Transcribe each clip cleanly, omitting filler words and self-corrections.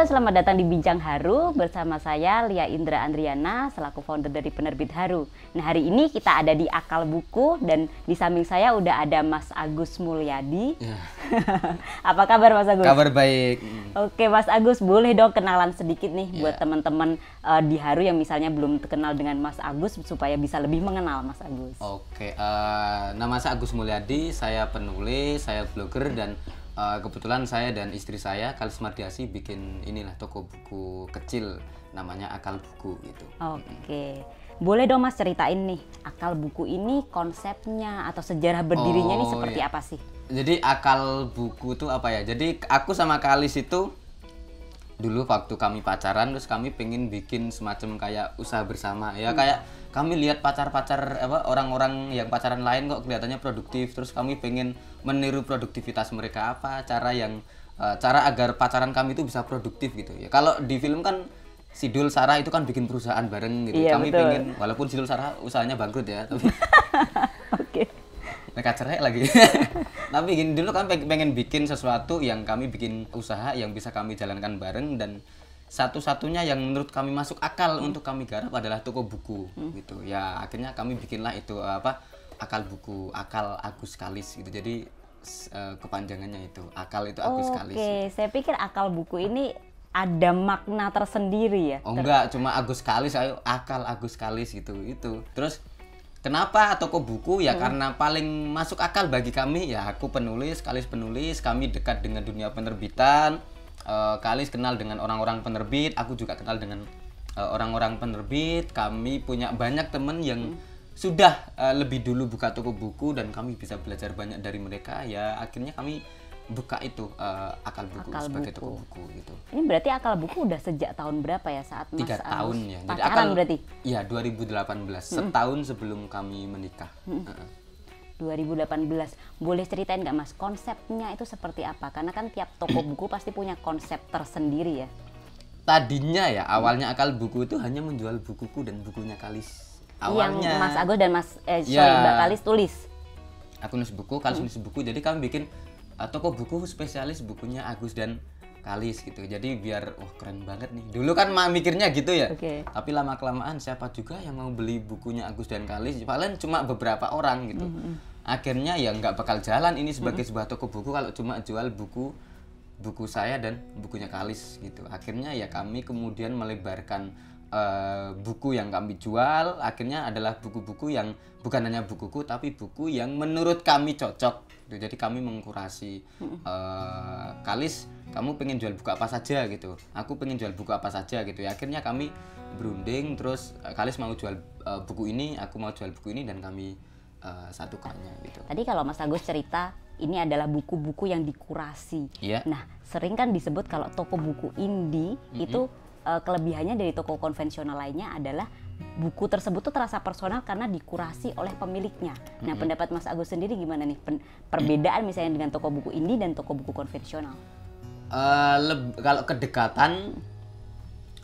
Halo, selamat datang di Bincang Haru bersama saya Lia Indra Andriana selaku founder dari penerbit Haru. Nah, hari ini kita ada di Akal Buku dan di samping saya udah ada Mas Agus Mulyadi. Ya. Apa kabar Mas Agus? Kabar baik. Oke Mas Agus, boleh dong kenalan sedikit nih buat teman-teman di Haru yang misalnya belum terkenal dengan Mas Agus supaya bisa lebih mengenal Mas Agus. Oke, nama saya Agus Mulyadi, saya penulis, saya blogger dan kebetulan saya dan istri saya Kalis Mardiasi bikin inilah toko buku kecil namanya Akal Buku gitu. Oke. Boleh dong Mas ceritain nih Akal Buku ini konsepnya atau sejarah berdirinya ini seperti apa sih? Jadi Akal Buku itu apa ya? Jadi aku sama Kalis itu dulu waktu kami pacaran terus kami pengen bikin semacam kayak usaha bersama ya, kayak kami lihat pacar-pacar orang-orang yang pacaran lain kok kelihatannya produktif, terus kami pengen meniru produktivitas mereka, apa cara agar pacaran kami itu bisa produktif gitu ya. Kalau di film kan Sidul Sarah itu kan bikin perusahaan bareng gitu. Iya, Kami betul. pengen, walaupun Sidul Sarah usahanya bangkrut ya, tapi Oke. mereka cerai lagi. Tapi gini, dulu kan pengen bikin sesuatu yang kami bikin usaha yang bisa kami jalankan bareng, dan satu-satunya yang menurut kami masuk akal untuk kami garap adalah toko buku gitu. Ya akhirnya kami bikinlah itu Akal Buku, Akal Agus Kalis gitu. Jadi kepanjangannya itu Akal itu Agus Kalis. Oke, saya pikir Akal Buku ini ada makna tersendiri ya. Oh enggak, cuma Agus Kalis, ayo Akal Agus Kalis gitu itu. Terus kenapa toko buku? Ya karena paling masuk akal bagi kami. Ya aku penulis, Kalis penulis, kami dekat dengan dunia penerbitan. Kalis kenal dengan orang-orang penerbit, aku juga kenal dengan orang-orang penerbit. Kami punya banyak teman yang sudah lebih dulu buka toko buku dan kami bisa belajar banyak dari mereka. Ya akhirnya kami buka itu Akal Buku sebagai toko buku gitu. Ini berarti Akal Buku udah sejak tahun berapa ya saat Mas 3 tahun ya. Jadi pacaran berarti? Iya, 2018, setahun sebelum kami menikah. 2018. Boleh ceritain nggak Mas konsepnya itu seperti apa? Karena kan tiap toko buku pasti punya konsep tersendiri ya. Tadinya ya awalnya Akal Buku itu hanya menjual bukuku dan bukunya Kalis. Awalnya Yang Mas Agus dan Ya. Mbak Kalis tulis. aku nulis buku, Kalis nulis buku. Jadi kami bikin toko buku spesialis bukunya Agus dan Kalis gitu. Jadi biar keren banget nih. Dulu kan mikirnya gitu ya. Oke. Tapi lama kelamaan siapa juga yang mau beli bukunya Agus dan Kalis? Paling cuma beberapa orang gitu. Akhirnya ya nggak bakal jalan ini sebagai sebuah toko buku kalau cuma jual buku saya dan bukunya Kalis gitu. Akhirnya ya kami kemudian melebarkan buku yang kami jual. Akhirnya adalah buku-buku yang bukan hanya bukuku tapi buku yang menurut kami cocok gitu. Jadi kami mengkurasi Kalis, kamu pengen jual buku apa saja gitu, aku pengen jual buku apa saja gitu ya. Akhirnya kami berunding, terus Kalis mau jual buku ini, aku mau jual buku ini, dan kami satukannya gitu. Tadi kalau Mas Agus cerita ini adalah buku-buku yang dikurasi. Iya. Nah, sering kan disebut kalau toko buku indie itu kelebihannya dari toko konvensional lainnya adalah buku tersebut tuh terasa personal karena dikurasi oleh pemiliknya. Nah, pendapat Mas Agus sendiri gimana nih perbedaan misalnya dengan toko buku indie dan toko buku konvensional? Kalau kedekatan,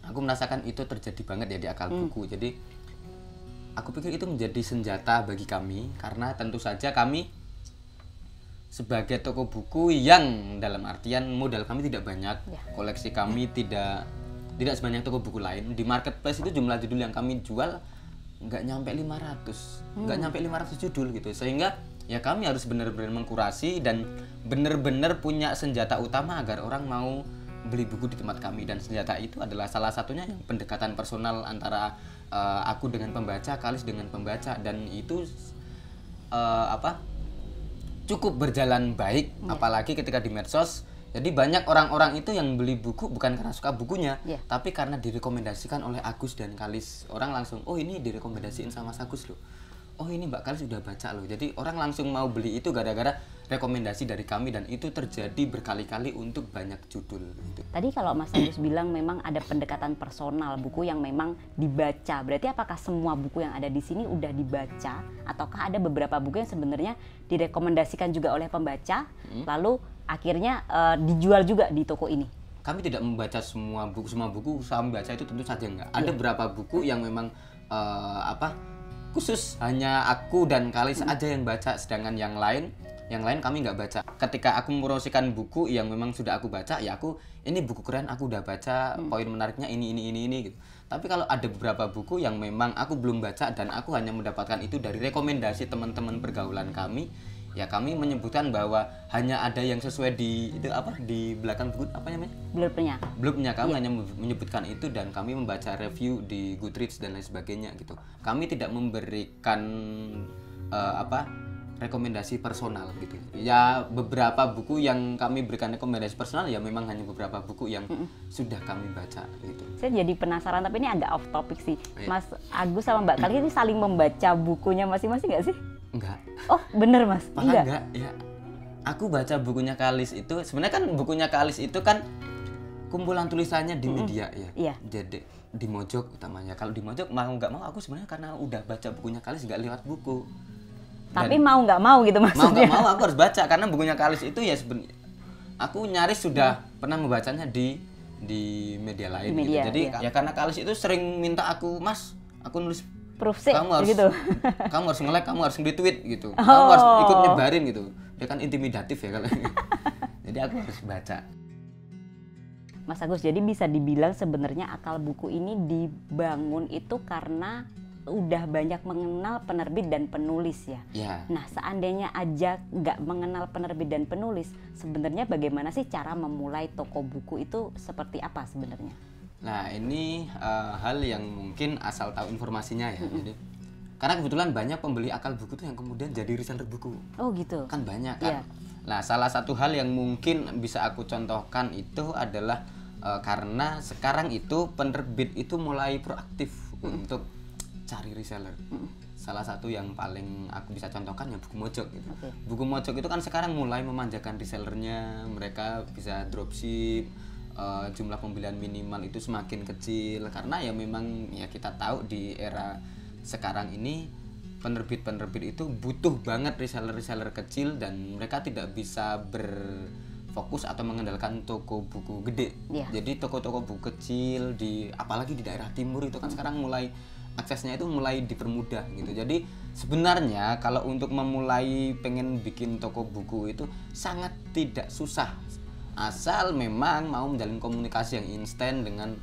aku merasakan itu terjadi banget ya di Akal Buku. Jadi aku pikir itu menjadi senjata bagi kami karena tentu saja kami sebagai toko buku yang dalam artian modal kami tidak banyak, koleksi kami tidak sebanyak toko buku lain. Di marketplace itu jumlah judul yang kami jual nggak nyampe 500 judul gitu, sehingga ya kami harus benar-benar mengkurasi dan benar-benar punya senjata utama agar orang mau beli buku di tempat kami. Dan senjata itu adalah salah satunya yang pendekatan personal antara aku dengan pembaca, Kalis dengan pembaca, dan itu cukup berjalan baik, apalagi ketika di medsos. Jadi banyak orang-orang itu yang beli buku bukan karena suka bukunya, tapi karena direkomendasikan oleh Agus dan Kalis. Orang langsung, oh ini direkomendasiin sama Mas Agus loh, oh ini Mbak Kalis udah baca loh. Jadi orang langsung mau beli itu gara-gara rekomendasi dari kami, dan itu terjadi berkali-kali untuk banyak judul gitu. Tadi kalau Mas Agus bilang memang ada pendekatan personal, buku yang memang dibaca. Berarti apakah semua buku yang ada di sini udah dibaca, ataukah ada beberapa buku yang sebenarnya direkomendasikan juga oleh pembaca, lalu akhirnya dijual juga di toko ini? Kami tidak membaca semua buku saya baca itu tentu saja enggak. Ada beberapa buku yang memang khusus hanya aku dan Kalis aja yang baca, sedangkan yang lain kami nggak baca. Ketika aku mempromosikan buku yang memang sudah aku baca, ya aku ini buku keren, aku udah baca, poin menariknya ini gitu. Tapi kalau ada beberapa buku yang memang aku belum baca dan aku hanya mendapatkan itu dari rekomendasi teman-teman pergaulan kami, ya kami menyebutkan bahwa hanya ada yang sesuai di itu apa di belakang buku apa namanya? Blurbnya kami hanya menyebutkan itu dan kami membaca review di Goodreads dan lain sebagainya gitu. Kami tidak memberikan rekomendasi personal gitu. Ya beberapa buku yang kami berikan rekomendasi personal ya memang hanya beberapa buku yang sudah kami baca gitu. Saya jadi penasaran, tapi ini agak off topic sih. Mas Agus sama Mbak Kalis ini saling membaca bukunya masing-masing nggak sih? Enggak. Oh bener Mas? Enggak ya. Aku baca bukunya Kalis itu, sebenarnya kan bukunya Kalis itu kan kumpulan tulisannya di media ya. Iya. Jadi di Mojok utamanya. Kalau di Mojok mau nggak mau aku sebenarnya karena udah baca bukunya Kalis nggak lewat buku. Tapi mau nggak mau gitu maksudnya? Mau nggak mau aku harus baca karena bukunya Kalis itu ya sebenarnya aku nyaris sudah pernah membacanya di media lain. Di media, gitu. Jadi iya. ya karena Kalis itu sering minta aku, Mas, aku nulis proof sih kamu harus gitu. kamu harus nge-like, kamu harus nge-retweet gitu. Kamu harus ikut nyebarin gitu. Dia kan intimidatif ya kalau. Jadi aku harus baca. Mas Agus, jadi bisa dibilang sebenarnya Akal Buku ini dibangun itu karena udah banyak mengenal penerbit dan penulis ya. Ya. Nah, seandainya aja nggak mengenal penerbit dan penulis, sebenarnya bagaimana sih cara memulai toko buku itu seperti apa sebenarnya? Nah, ini hal yang mungkin asal tahu informasinya ya. Jadi karena kebetulan banyak pembeli Akal Buku tuh yang kemudian jadi reseller buku. Oh gitu. Kan banyak kan. Iya. Nah, salah satu hal yang mungkin bisa aku contohkan itu adalah karena sekarang itu penerbit itu mulai proaktif untuk cari reseller. Salah satu yang paling aku bisa contohkan ya Buku Mojok gitu. Okay. Buku Mojok itu kan sekarang mulai memanjakan resellernya, mereka bisa dropship, jumlah pembelian minimal itu semakin kecil karena ya memang ya kita tahu di era sekarang ini penerbit-penerbit itu butuh banget reseller-reseller kecil dan mereka tidak bisa berfokus atau mengandalkan toko buku gede. Yeah. Jadi toko-toko buku kecil apalagi di daerah timur itu kan sekarang mulai aksesnya itu mulai dipermudah gitu. Jadi sebenarnya kalau untuk memulai pengen bikin toko buku itu sangat tidak susah. Asal memang mau menjalin komunikasi yang instan dengan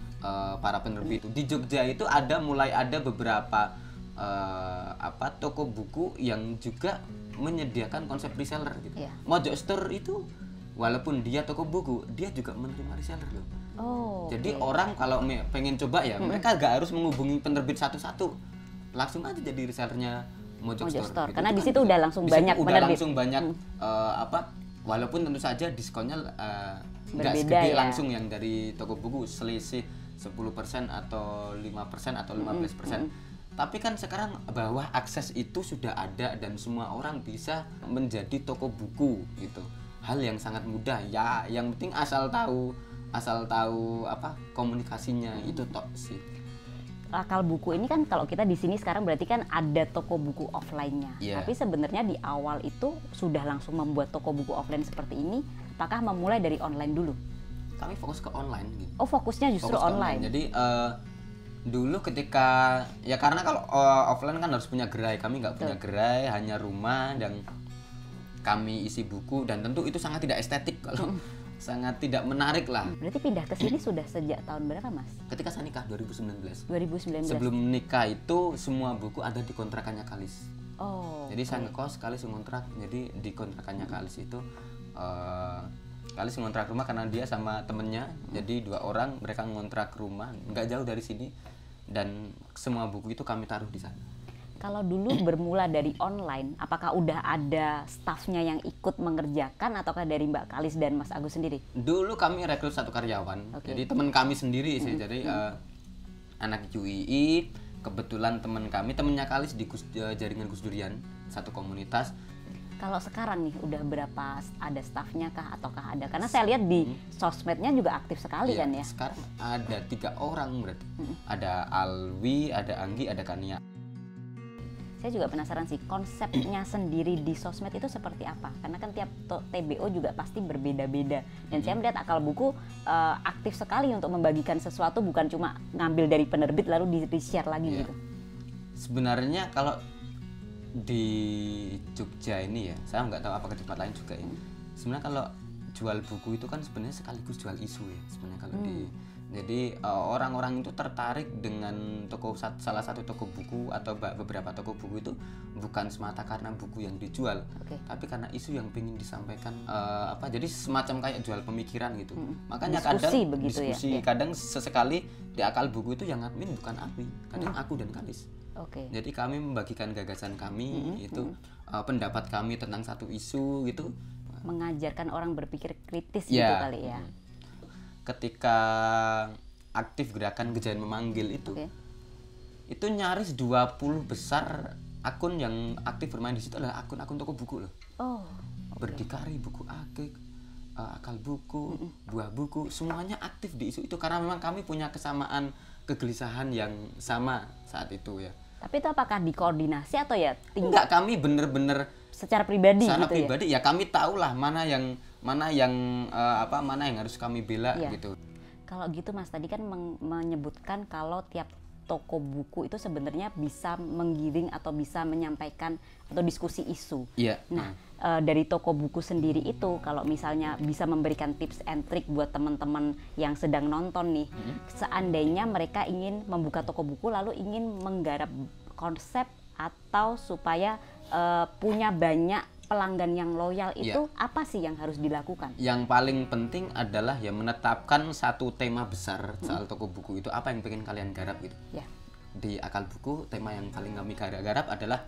para penerbit. Di Jogja itu mulai ada beberapa toko buku yang juga menyediakan konsep reseller gitu. Yeah. Mojok Store itu walaupun dia toko buku, dia juga menerima reseller loh. Oh. Jadi okay. orang kalau pengen coba ya, mereka gak harus menghubungi penerbit satu-satu, langsung aja jadi resellernya Mojok Store. Gitu. Karena di situ udah langsung banyak penerbit. Langsung banyak walaupun tentu saja diskonnya nggak berbeda segede ya. langsung yang dari toko buku, selisih 10% atau 5% atau 15%. Tapi kan sekarang bahwa akses itu sudah ada dan semua orang bisa menjadi toko buku gitu. Hal yang sangat mudah ya, yang penting asal tahu komunikasinya itu tok sih. Akal Buku ini kan kalau kita di sini sekarang berarti kan ada toko buku offline-nya. Yeah. Tapi sebenarnya di awal itu sudah langsung membuat toko buku offline seperti ini, apakah memulai dari online dulu? Kami fokus ke online gitu. Oh, fokusnya justru fokus online. Jadi dulu ketika ya karena kalau offline kan harus punya gerai, kami nggak punya gerai, hanya rumah dan kami isi buku dan tentu itu sangat tidak estetik kalau sangat tidak menarik lah. Berarti pindah ke sini sudah sejak tahun berapa, Mas? Ketika saya nikah 2019. 2019. Sebelum nikah itu semua buku ada di kontrakannya Kalis. Oh. Jadi saya ngekos, Kalis ngontrak. Jadi di kontrakannya Kalis itu Kalis ngontrak rumah karena dia sama temennya. Jadi 2 orang mereka ngontrak rumah nggak jauh dari sini dan semua buku itu kami taruh di sana. Kalau dulu bermula dari online, apakah udah ada stafnya yang ikut mengerjakan ataukah dari Mbak Kalis dan Mas Agus sendiri? Dulu kami rekrut 1 karyawan, jadi teman kami sendiri sih. Jadi anak UII, kebetulan temennya Kalis di jaringan Gus Durian, satu komunitas. Kalau sekarang nih udah berapa ada stafnya kah ataukah ada? Karena saya lihat di sosmednya juga aktif sekali kan ya. Sekarang ada 3 orang berarti. Ada Alwi, ada Anggi, ada Kania. Saya juga penasaran sih konsepnya sendiri di sosmed itu seperti apa? Karena kan tiap TBO juga pasti berbeda-beda. Dan saya melihat Akal Buku aktif sekali untuk membagikan sesuatu, bukan cuma ngambil dari penerbit lalu di-share lagi gitu. Sebenarnya kalau di Jogja ini ya, saya nggak tahu apakah di tempat lain juga ya. Sebenarnya kalau jual buku itu kan sebenarnya sekaligus jual isu ya sebenarnya kalau di. Jadi orang-orang itu tertarik dengan salah satu toko buku atau beberapa toko buku itu bukan semata karena buku yang dijual, tapi karena isu yang ingin disampaikan. Jadi semacam kayak jual pemikiran gitu. Makanya diskusi kadang sesekali di akal buku itu yang admin bukan Api, kadang aku dan Kalis. Jadi kami membagikan gagasan kami itu, pendapat kami tentang satu isu gitu. Mengajarkan orang berpikir kritis gitu kali ya. Ketika aktif gerakan Gejayan Memanggil itu nyaris 20 besar akun yang aktif bermain di situ adalah akun-akun toko buku loh. Berdikari, buku akik, akal buku, buah buku, semuanya aktif di isu itu karena memang kami punya kesamaan kegelisahan yang sama saat itu ya. Tapi itu apakah dikoordinasi atau ya enggak, kami bener-bener secara pribadi secara gitu pribadi ya kami tahulah mana yang harus kami bela gitu. Kalau gitu Mas tadi kan menyebutkan kalau tiap toko buku itu sebenarnya bisa menggiring atau bisa menyampaikan atau diskusi isu. Nah, dari toko buku sendiri itu kalau misalnya bisa memberikan tips and trick buat teman-teman yang sedang nonton nih, seandainya mereka ingin membuka toko buku lalu ingin menggarap konsep atau supaya punya banyak pelanggan yang loyal itu apa sih yang harus dilakukan? Yang paling penting adalah ya menetapkan satu tema besar soal toko buku itu, apa yang pengen kalian garap gitu. Di akal buku tema yang paling kami garap adalah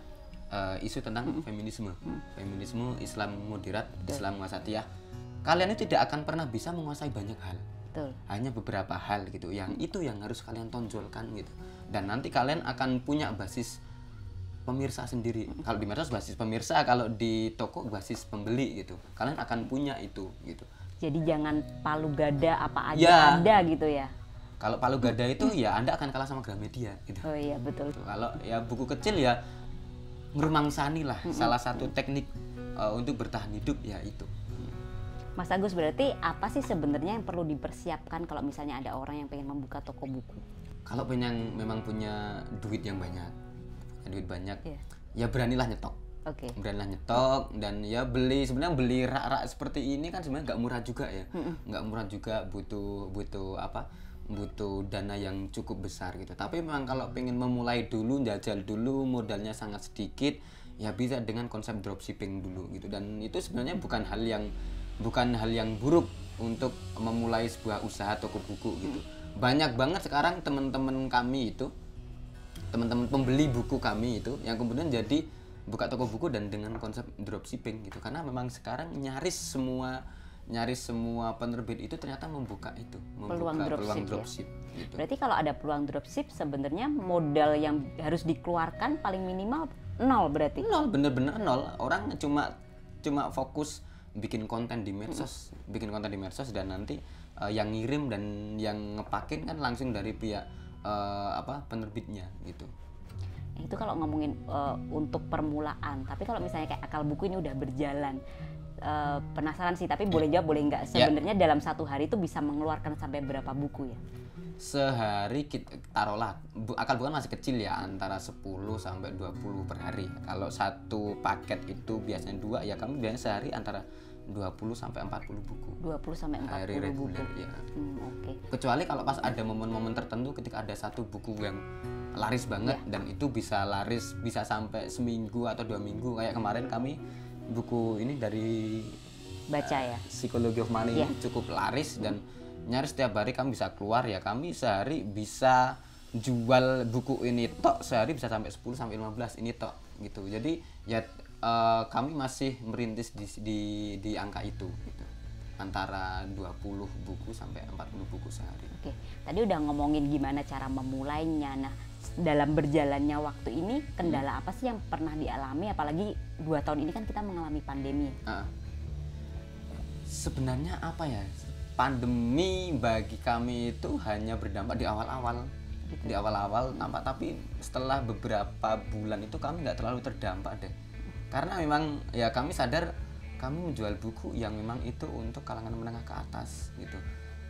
isu tentang feminisme, Islam moderat, Islam wasatiyah. Kalian itu tidak akan pernah bisa menguasai banyak hal. Hanya beberapa hal gitu, yang itu yang harus kalian tonjolkan gitu. Dan nanti kalian akan punya basis pemirsa sendiri. Kalau di medsos basis pemirsa, kalau di toko basis pembeli gitu. Kalian akan punya itu gitu. Jadi jangan palu gada apa aja ada gitu ya. Kalau palu gada itu ya Anda akan kalah sama Gramedia gitu. Oh iya betul. Kalau ya buku kecil ya ngerumangsani lah. Salah satu teknik untuk bertahan hidup ya itu. Mas Agus, berarti apa sih sebenarnya yang perlu dipersiapkan kalau misalnya ada orang yang pengen membuka toko buku? Kalau memang punya duit yang banyak, ya beranilah nyetok. Beranilah nyetok dan ya sebenarnya beli rak-rak seperti ini kan sebenarnya nggak murah juga ya. Nggak murah juga, butuh dana yang cukup besar gitu. Tapi memang kalau pengen memulai dulu, jajal dulu, modalnya sangat sedikit, ya bisa dengan konsep dropshipping dulu gitu. Dan itu sebenarnya bukan hal yang buruk untuk memulai sebuah usaha toko buku gitu. Banyak banget sekarang teman-teman kami itu, teman-teman pembeli buku kami itu yang kemudian jadi buka toko buku dan dengan konsep dropshipping gitu, karena memang sekarang nyaris semua penerbit itu ternyata membuka peluang dropship gitu. Berarti kalau ada peluang dropship sebenarnya modal yang harus dikeluarkan paling minimal 0 berarti. 0, bener-bener 0. Orang cuma fokus bikin konten di medsos, dan nanti yang ngirim dan yang ngepakin kan langsung dari pihak penerbitnya gitu. Itu kalau ngomongin untuk permulaan. Tapi kalau misalnya kayak akal buku ini udah berjalan, penasaran sih, tapi boleh jawab boleh enggak, sebenarnya dalam satu hari itu bisa mengeluarkan sampai berapa buku ya? Sehari taruhlah, akal buku kan masih kecil ya, antara 10 sampai 20 per hari. Kalau satu paket itu biasanya 2, ya kami biasanya sehari antara 20 sampai 40 buku. 20 sampai 40 buku. Ya. Kecuali kalau pas ada momen-momen tertentu ketika ada satu buku yang laris banget dan itu bisa sampai seminggu atau 2 minggu. Kayak kemarin kami buku ini dari baca Psychology of Money ini cukup laris dan nyaris setiap hari kami bisa keluar ya. Kami sehari bisa jual buku ini tok, sehari bisa sampai 10 sampai 15 ini tok gitu. Jadi ya kami masih merintis di angka itu gitu. Antara 20 buku sampai 40 buku sehari. Tadi udah ngomongin gimana cara memulainya. Nah, dalam berjalannya waktu ini kendala apa sih yang pernah dialami, apalagi 2 tahun ini kan kita mengalami pandemi. Sebenarnya apa ya? Pandemi bagi kami itu hanya berdampak di awal-awal. Di awal-awal nampak, tapi setelah beberapa bulan itu kami nggak terlalu terdampak deh. Karena memang ya kami sadar kami menjual buku yang memang itu untuk kalangan menengah ke atas gitu.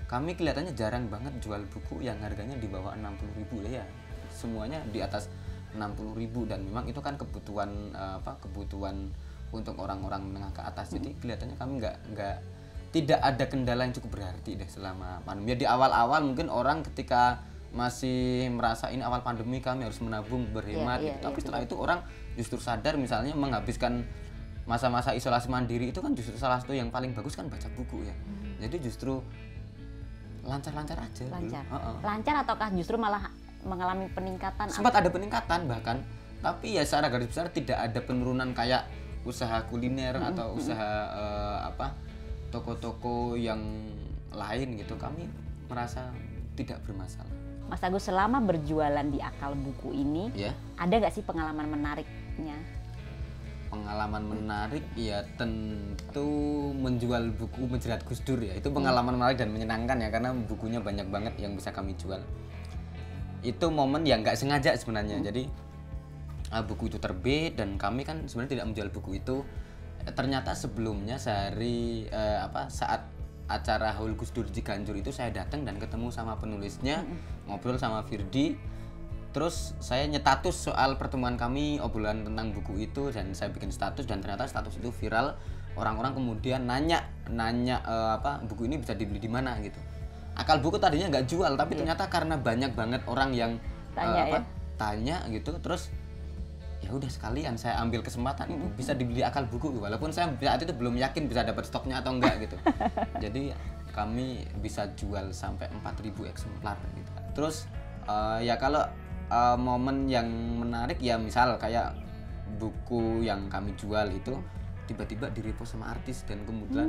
Kami kelihatannya jarang banget jual buku yang harganya di bawah 60.000 ya. Semuanya di atas 60.000 dan memang itu kan kebutuhan kebutuhan untuk orang-orang menengah ke atas. Jadi kelihatannya kami nggak tidak ada kendala yang cukup berarti deh selama pandemi. Ya, di awal-awal mungkin orang ketika masih merasa ini awal pandemi kami harus menabung berhemat gitu. Tapi setelah itu orang justru sadar, misalnya menghabiskan masa-masa isolasi mandiri itu kan justru salah satu yang paling bagus kan baca buku ya. Jadi justru lancar-lancar aja. Lancar ataukah justru malah mengalami peningkatan? Sempat ada peningkatan bahkan, tapi ya secara garis besar tidak ada penurunan kayak usaha kuliner atau usaha toko-toko yang lain gitu. Kami merasa tidak bermasalah. Mas Agus, selama berjualan di Akal Buku ini, ada nggak sih pengalaman menariknya? Pengalaman menarik ya tentu menjual buku Menjerat Gus Dur ya. Itu pengalaman menarik dan menyenangkan ya, karena bukunya banyak banget yang bisa kami jual. Itu momen yang nggak sengaja sebenarnya. Jadi buku itu terbit dan kami kan sebenarnya tidak menjual buku itu. Ternyata sebelumnya sehari saat acara Haul Gus Dur di Ciganjur itu saya datang dan ketemu sama penulisnya, ngobrol sama Firdi. Terus saya nyetatus soal pertemuan kami, obrolan tentang buku itu, dan saya bikin status dan ternyata status itu viral. Orang-orang kemudian nanya buku ini bisa dibeli di mana gitu. Akal Buku tadinya nggak jual, tapi ternyata karena banyak banget orang yang tanya gitu, terus ya udah sekalian saya ambil kesempatan itu bisa dibeli Akal Buku, walaupun saya saat itu belum yakin bisa dapat stoknya atau enggak gitu. Jadi kami bisa jual sampai 4.000 eksemplar gitu. Terus ya kalau momen yang menarik ya misal kayak buku yang kami jual itu tiba-tiba direpost sama artis, dan kemudian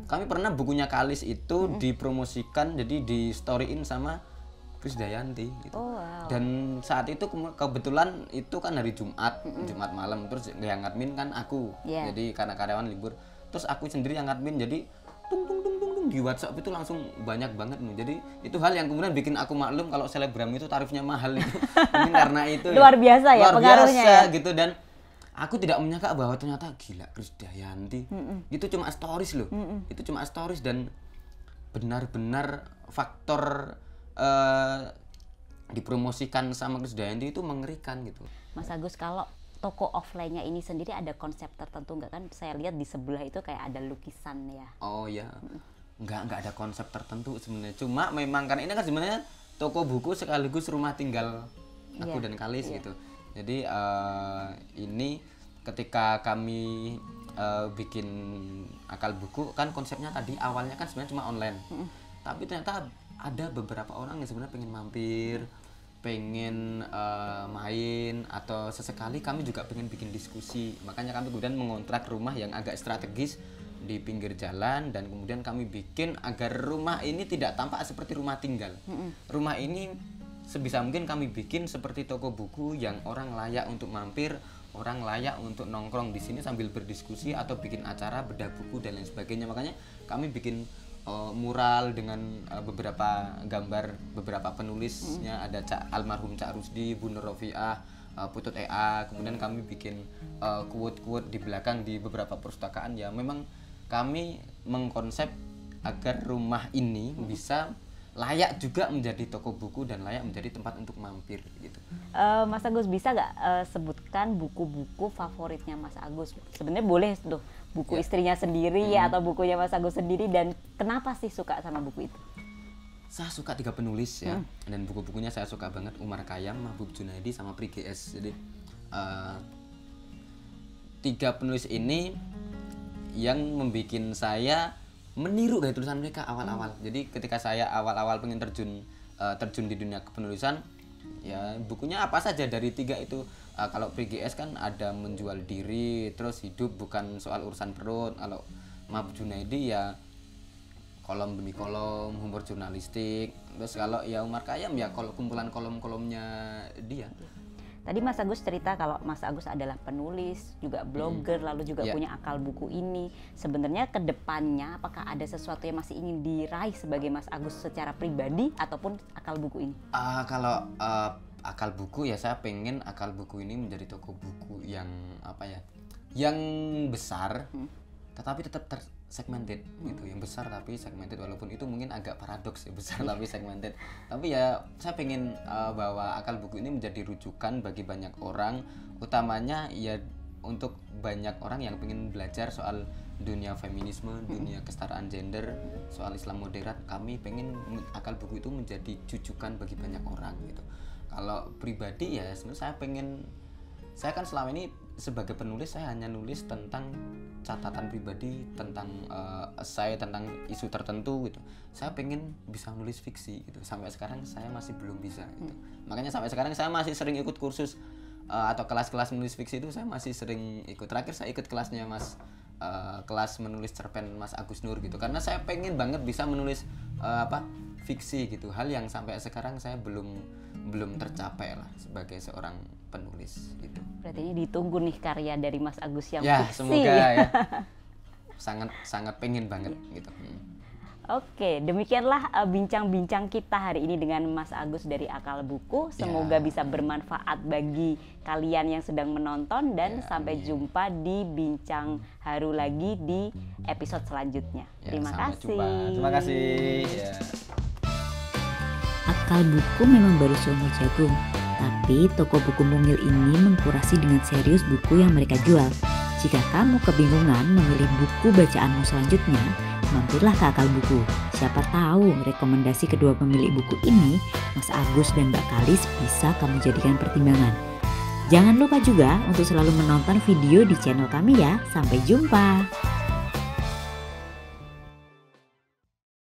kami pernah bukunya Kalis itu dipromosikan, jadi di storyin sama Krisdayanti gitu. Dan saat itu kebetulan itu kan hari Jumat malam, terus yang admin kan aku, jadi karena karyawan libur, terus aku sendiri yang admin, jadi tung di WhatsApp itu langsung banyak banget nih. Jadi itu hal yang kemudian bikin aku maklum kalau selebgram itu tarifnya mahal itu. Mungkin karena itu luar biasa ya pengaruhnya ya gitu. Dan aku tidak menyangka bahwa ternyata gila Krisdayanti. Itu cuma stories loh. Itu cuma stories, dan benar-benar faktor dipromosikan sama Krisdayanti itu mengerikan gitu. Mas Agus, kalau toko offline-nya ini sendiri ada konsep tertentu nggak? Kan saya lihat di sebelah itu kayak ada lukisan ya. Oh ya. Nggak ada konsep tertentu sebenarnya. Cuma memang karena ini kan sebenarnya toko buku sekaligus rumah tinggal aku dan Kalis gitu. Jadi ini ketika kami bikin Akal Buku kan konsepnya tadi awalnya kan sebenarnya cuma online. Tapi ternyata ada beberapa orang yang sebenarnya pengen mampir, pengen main, atau sesekali kami juga pengen bikin diskusi. Makanya kami kemudian mengontrak rumah yang agak strategis di pinggir jalan, dan kemudian kami bikin agar rumah ini tidak tampak seperti rumah tinggal. Rumah ini sebisa mungkin kami bikin seperti toko buku yang orang layak untuk mampir, orang layak untuk nongkrong di sini sambil berdiskusi atau bikin acara bedah buku dan lain sebagainya. Makanya kami bikin mural dengan beberapa gambar beberapa penulisnya, ada almarhum Cak Rusdi, Bu Nur Rofiah, Putut EA. Kemudian kami bikin quote-quote di belakang di beberapa perpustakaan. Ya memang kami mengkonsep agar rumah ini bisa layak juga menjadi toko buku dan layak menjadi tempat untuk mampir gitu. Mas Agus, bisa nggak sebutkan buku-buku favoritnya Mas Agus? Sebenarnya boleh tuh buku istrinya sendiri atau bukunya Mas Agus sendiri, dan kenapa sih suka sama buku itu? Saya suka 3 penulis ya, dan buku-bukunya saya suka banget, Umar Khayyam, Mahbub Junaidi, sama Pri GS. Jadi 3 penulis ini yang membuat saya meniru gaya tulisan mereka awal-awal. Jadi ketika saya awal-awal pengen terjun di dunia kepenulisan, ya bukunya apa saja dari 3 itu. Kalau PGS kan ada Menjual Diri, terus Hidup Bukan Soal Urusan Perut. Kalau Mahbub Junaidi ya kolom demi kolom, humor jurnalistik. Terus kalau ya Umar Khayyam ya kumpulan kolom-kolomnya dia. Tadi Mas Agus cerita kalau Mas Agus adalah penulis, juga blogger, lalu juga punya Akal Buku ini. Sebenarnya ke depannya apakah ada sesuatu yang masih ingin diraih sebagai Mas Agus secara pribadi ataupun Akal Buku ini? Kalau Akal Buku ya saya pengen Akal Buku ini menjadi toko buku yang yang besar, tetapi tetap segmented gitu, yang besar tapi segmented, walaupun itu mungkin agak paradoks ya, besar tapi segmented. Tapi ya saya pengen bahwa Akal Buku ini menjadi rujukan bagi banyak orang, utamanya ya untuk banyak orang yang pengen belajar soal dunia feminisme, dunia kesetaraan gender, soal Islam moderat. Kami pengen Akal Buku itu menjadi rujukan bagi banyak orang gitu. Kalau pribadi ya sebenarnya saya kan selama ini sebagai penulis saya hanya nulis tentang catatan pribadi, tentang saya tentang isu tertentu gitu. Saya pengen bisa nulis fiksi gitu. Sampai sekarang saya masih belum bisa gitu. Makanya sampai sekarang saya masih sering ikut kursus atau kelas-kelas menulis fiksi itu saya masih sering ikut. Terakhir saya ikut kelasnya kelas menulis cerpen Mas Agus Nur gitu. Karena saya pengen banget bisa menulis fiksi gitu. Hal yang sampai sekarang saya belum tercapai lah sebagai seorang penulis gitu. Berarti ini ditunggu nih karya dari Mas Agus yang ya, fiksi. Semoga ya. Sangat pengen banget gitu. Oke, demikianlah bincang-bincang kita hari ini dengan Mas Agus dari Akal Buku. Semoga bisa bermanfaat bagi kalian yang sedang menonton, dan sampai jumpa di bincang haru lagi di episode selanjutnya. Terima kasih. Terima kasih. Ya. Akal Buku memang baru seumur jagung, tapi toko buku mungil ini mengkurasi dengan serius buku yang mereka jual. Jika kamu kebingungan memilih buku bacaanmu selanjutnya, mampirlah ke Akal Buku. Siapa tahu rekomendasi kedua pemilik buku ini, Mas Agus dan Mbak Kalis, bisa kamu jadikan pertimbangan. Jangan lupa juga untuk selalu menonton video di channel kami ya. Sampai jumpa.